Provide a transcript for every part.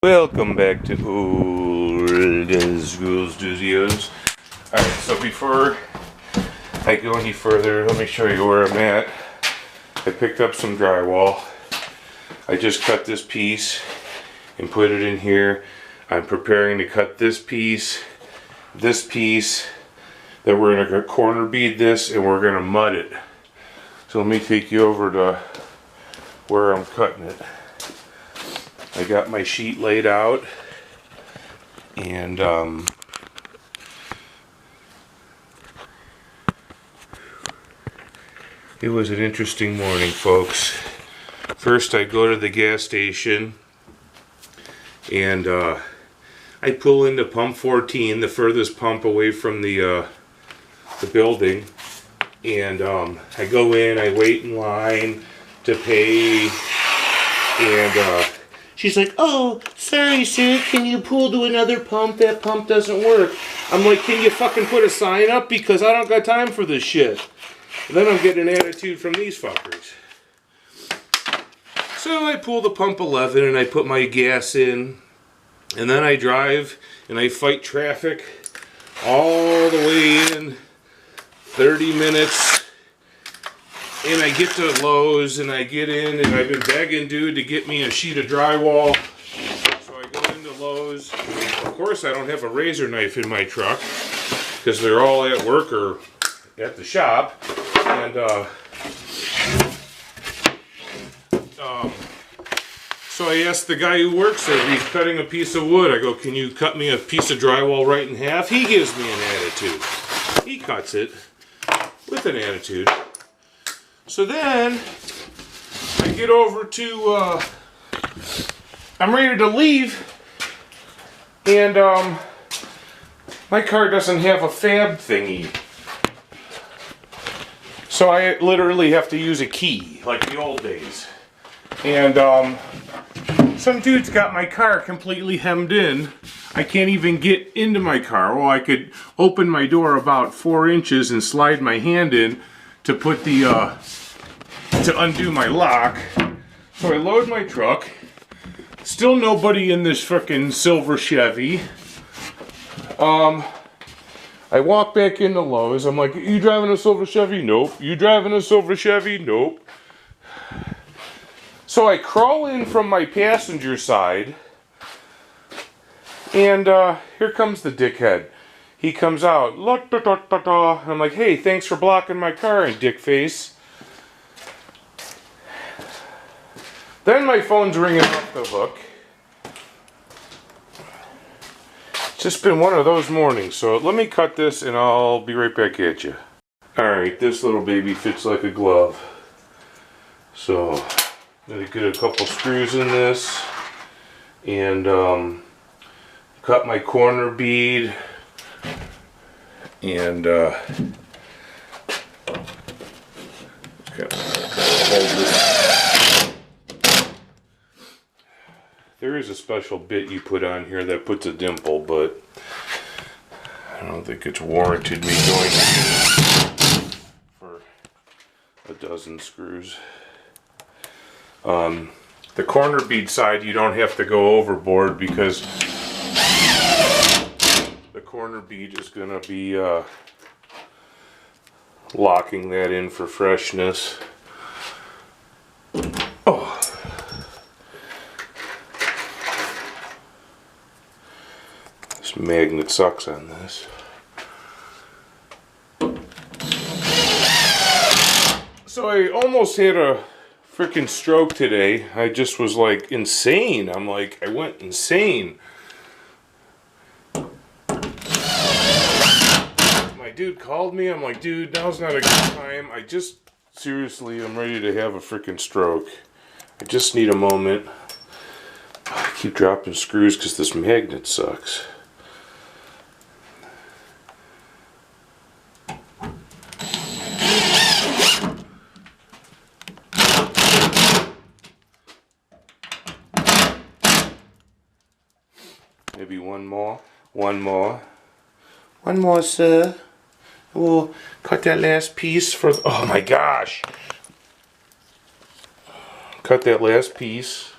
Welcome back to Old School Studios. Alright, so before I go any further, let me show you where I'm at. I picked up some drywall. I just cut this piece and put it in here. I'm preparing to cut this piece, then we're going to corner bead this and we're going to mud it. So let me take you over to where I'm cutting it. I got my sheet laid out, and it was an interesting morning, folks. First I go to the gas station and I pull into pump 14, the furthest pump away from the building, and I go in, I wait in line to pay, and she's like, "Oh, sorry sir, can you pull to another pump? That pump doesn't work." I'm like, "Can you fucking put a sign up? Because I don't got time for this shit." And then I'm getting an attitude from these fuckers. So I pull the pump 11 and I put my gas in. And then I drive and I fight traffic all the way in 30 minutes. And I get to Lowe's and I get in and I've been begging dude to get me a sheet of drywall. So I go into Lowe's. Of course I don't have a razor knife in my truck because they're all at work or at the shop. And so I asked the guy who works there, he's cutting a piece of wood. I go, "Can you cut me a piece of drywall right in half?" He gives me an attitude. He cuts it with an attitude. So then I get over to, I'm ready to leave, and my car doesn't have a fab thingy. So I literally have to use a key, like the old days. And some dude's got my car completely hemmed in. I can't even get into my car. Well, I could open my door about 4 inches and slide my hand in to put the, to undo my lock. So I load my truck. Still nobody in this frickin' silver Chevy. I walk back into Lowe's. I'm like, "You driving a silver Chevy?" "Nope." "You driving a silver Chevy?" "Nope." So I crawl in from my passenger side, and here comes the dickhead. He comes out, "La, da, da, da, da." I'm like, "Hey, thanks for blocking my car, and dick face." Then my phone's ringing off the hook. It's just been one of those mornings, so let me cut this and I'll be right back at you. Alright, this little baby fits like a glove. So, I'm going to get a couple screws in this and cut my corner bead and hold this. There is a special bit you put on here that puts a dimple, but I don't think it's warranted me going to get it for a dozen screws. The corner bead side you don't have to go overboard because the corner bead is going to be locking that in for freshness. Oh. This magnet sucks on this. So I almost had a freaking stroke today. I just was like insane. I went insane. My dude called me. I'm like, "Dude, now's not a good time. Seriously, I'm ready to have a freaking stroke. I just need a moment." I keep dropping screws because this magnet sucks. Maybe one more, sir. We'll cut that last piece for, oh my gosh. Cut that last piece.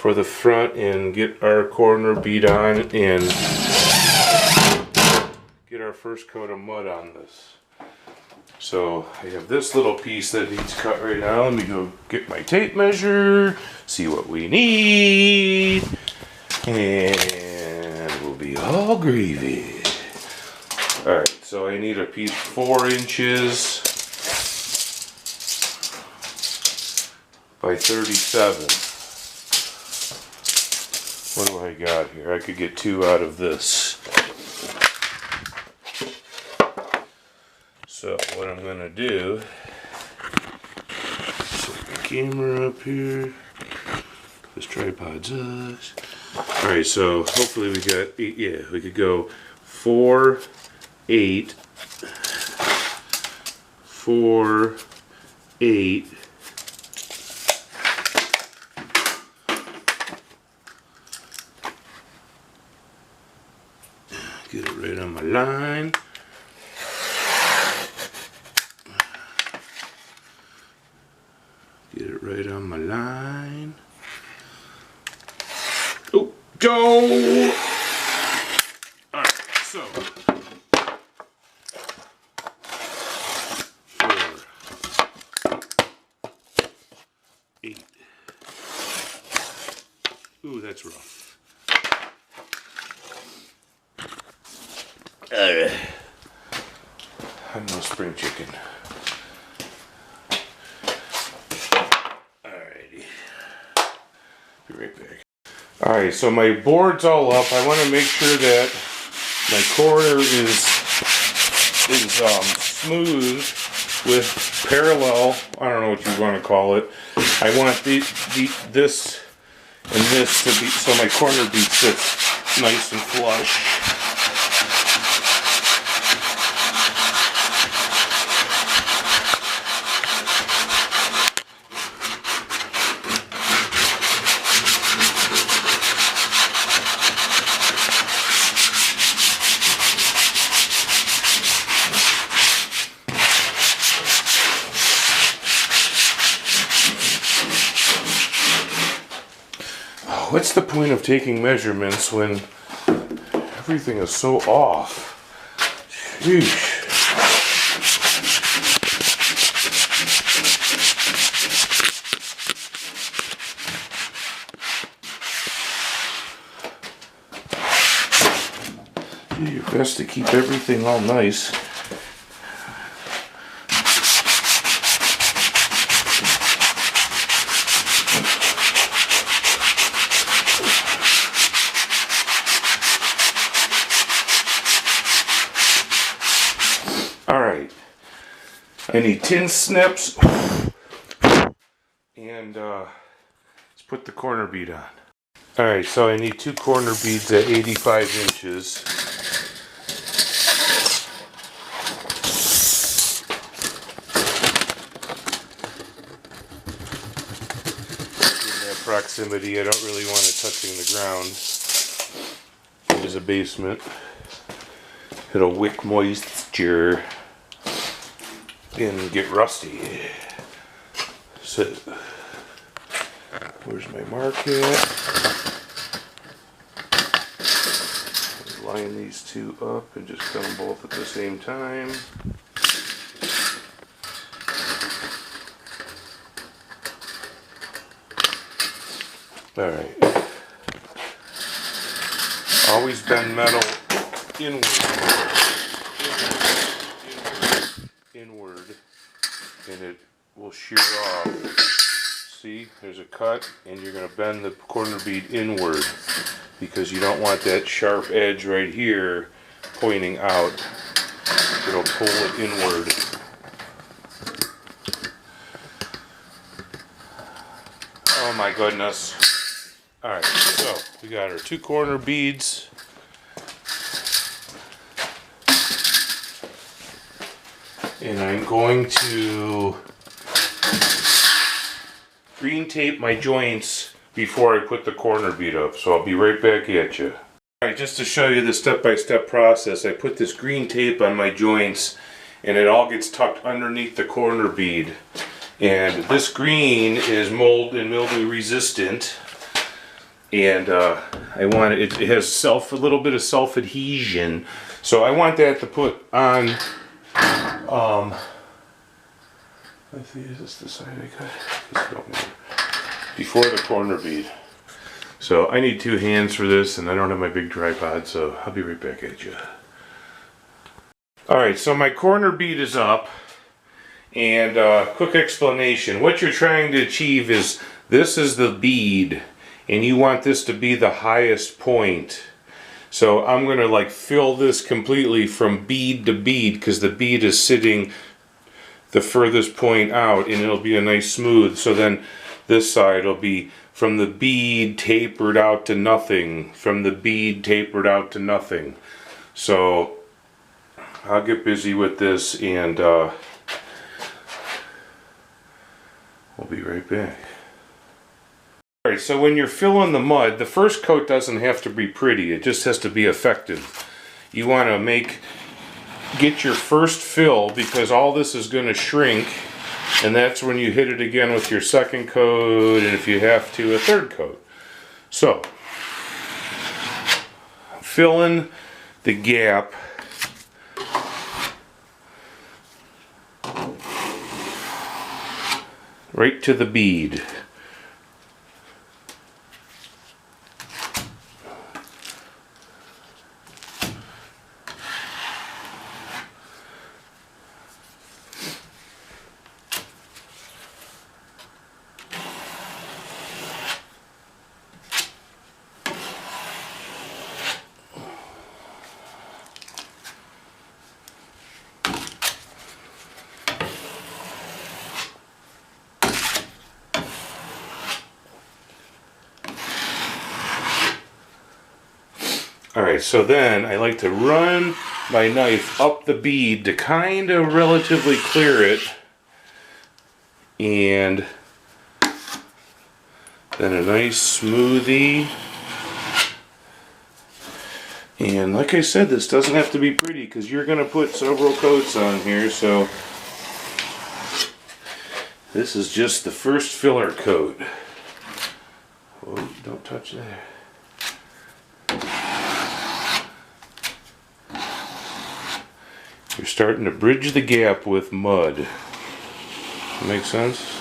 for the front and get our corner bead on and get our first coat of mud on this. So I have this little piece that needs cut right now. Let me go get my tape measure, see what we need, and we'll be all gravy. Alright, so I need a piece 4 inches by 37. What do I got here? I could get 2 out of this. So what I'm gonna do, set the camera up here. This tripod's us. All right, so hopefully we got 8. Yeah, we could go 4, 8, 4, 8. Get it right on my line. Get it right on my line. Oh, go! Alright, so 4, 8. Ooh, that's rough. Alright. I'm no spring chicken. Be right back. Alright, so my board's all up. I want to make sure that my corner is smooth with parallel. I don't know what you want to call it. I want this and this to be so my corner bead sits nice and flush. What's the point of taking measurements when everything is so off? Sheesh. Do your best to keep everything all nice. Alright, I need tin snips, and let's put the corner bead on. Alright, so I need 2 corner beads at 85 inches. In that proximity, I don't really want it touching the ground. It is a basement. It'll wick moisture and get rusty. So, where's my mark at? Line these 2 up and just come both at the same time. Alright. Always bend metal inward. Inward, and it will shear off. See, there's a cut, and you're going to bend the corner bead inward because you don't want that sharp edge right here pointing out. It'll pull it inward. Oh my goodness. Alright, so we got our 2 corner beads. And I'm going to green tape my joints before I put the corner bead up. So I'll be right back at you. Alright, just to show you the step-by-step process, I put this green tape on my joints and it all gets tucked underneath the corner bead. And this green is mold and mildew resistant. and I want it has a little bit of self adhesion, so I want that to put on. Let's see, is this the side I got? This don't matter. Before the corner bead. So I need 2 hands for this, and I don't have my big tripod, so I'll be right back at you. Alright, so my corner bead is up, and quick explanation. What you're trying to achieve is, this is the bead, and you want this to be the highest point. So I'm going to like fill this completely from bead to bead, because the bead is sitting the furthest point out, and it'll be a nice smooth. So then this side will be from the bead tapered out to nothing, from the bead tapered out to nothing. So I'll get busy with this, and we'll be right back. Alright, so when you're filling the mud, the first coat doesn't have to be pretty, it just has to be effective. You want to get your first fill, because all this is going to shrink, and that's when you hit it again with your second coat, and if you have to, a third coat. So, fill in the gap right to the bead. Alright, so then I like to run my knife up the bead to kind of relatively clear it, and then a nice smoothie. And like I said, this doesn't have to be pretty, because you're going to put several coats on here, so this is just the first filler coat. Oh, don't touch that. You're starting to bridge the gap with mud. Make sense?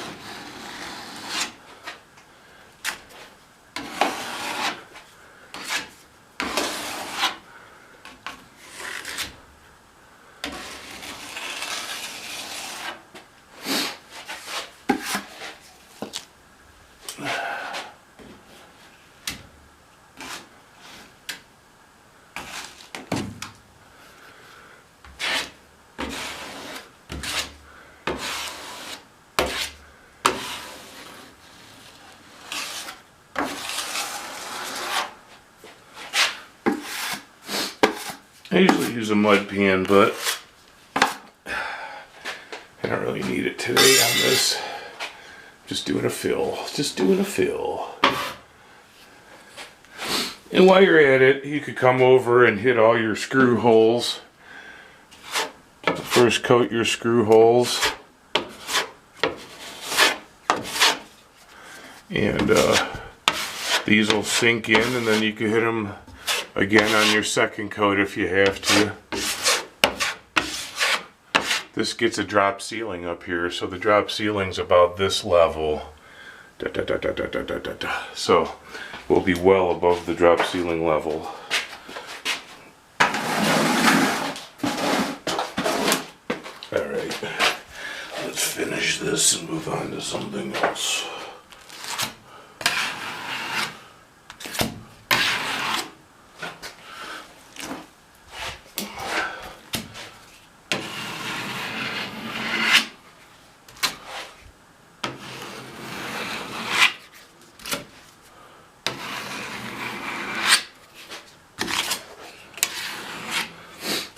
I usually use a mud pan, but I don't really need it today on this. Just doing a fill. Just doing a fill. And while you're at it, you could come over and hit all your screw holes. First coat your screw holes. And these will sink in, and then you can hit them again on your second coat if you have to. This gets a drop ceiling up here, so the drop ceiling's about this level. So we'll be well above the drop ceiling level. Alright, let's finish this and move on to something else.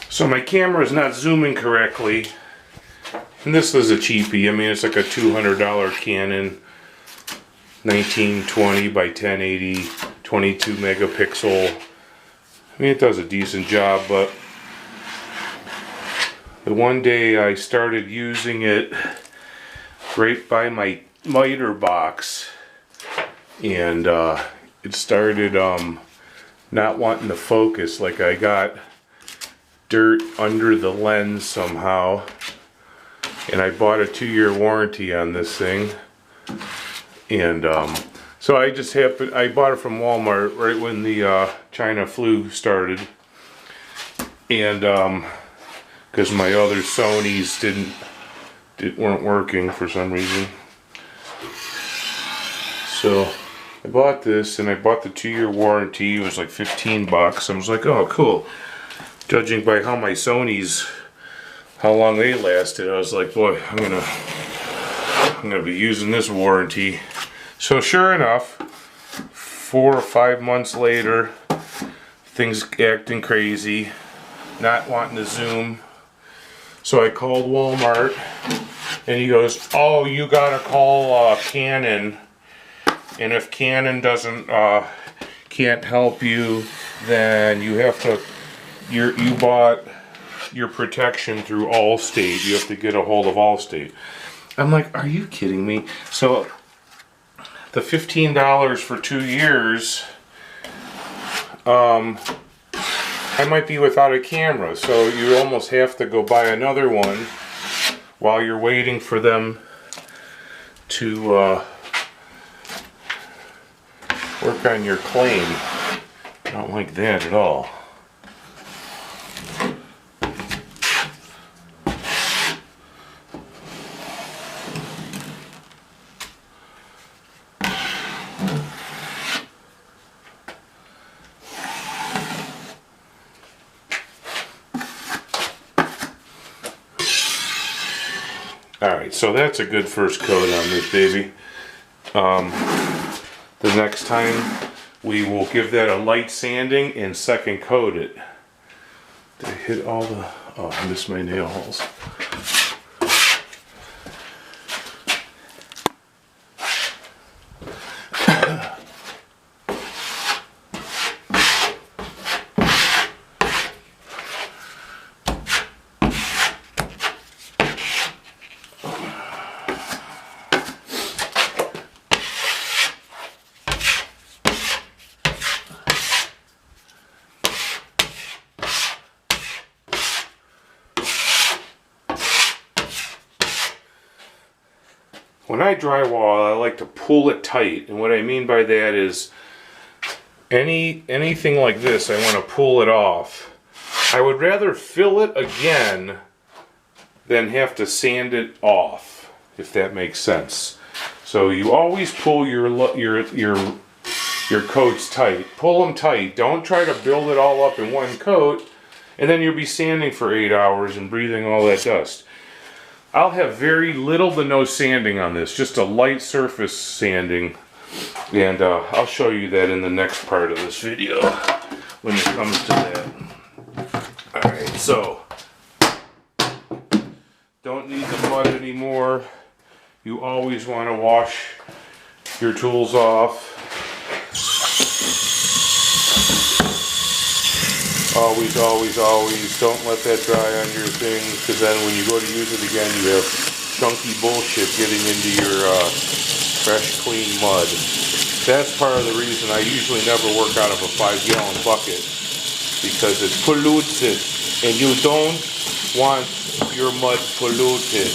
So my camera is not zooming correctly, and this is a cheapie. I mean, it's like a $200 Canon 1920 by 1080 22 megapixel. I mean, it does a decent job, but the one day I started using it right by my miter box, and it started not wanting to focus. Like I got dirt under the lens somehow, and I bought a 2-year warranty on this thing, and so I just happened, I bought it from Walmart right when the China flu started, and because my other Sonys weren't working for some reason. So I bought this, and I bought the 2-year warranty. It was like 15 bucks. I was like, oh cool. Judging by how my Sonys, how long they lasted, I was like, boy, I'm gonna be using this warranty. So sure enough, 4 or 5 months later, things acting crazy, not wanting to zoom. So I called Walmart, and he goes, oh, you gotta call Canon, and if Canon can't help you, then you have to, you bought your protection through Allstate, you have to get a hold of Allstate. I'm like, are you kidding me? So the $15 for 2 years, I might be without a camera, so you almost have to go buy another one while you're waiting for them to work on your claim. I don't like that at all. Alright, so that's a good first coat on this baby. The next time we will give that a light sanding and second coat it. Did I hit all the... oh, I missed my nail holes. When I drywall, I like to pull it tight, and what I mean by that is anything like this, I want to pull it off. I would rather fill it again than have to sand it off, if that makes sense. So you always pull your coats tight. Pull them tight. Don't try to build it all up in one coat, and then you'll be sanding for 8 hours and breathing all that dust. I'll have very little to no sanding on this, just a light surface sanding, and I'll show you that in the next part of this video when it comes to that. Alright, so don't need the mud anymore. You always want to wash your tools off. Always, always, always don't let that dry on your thing, because then when you go to use it again, you have chunky bullshit getting into your fresh, clean mud. That's part of the reason I usually never work out of a 5-gallon bucket, because it pollutes it, and you don't want your mud polluted.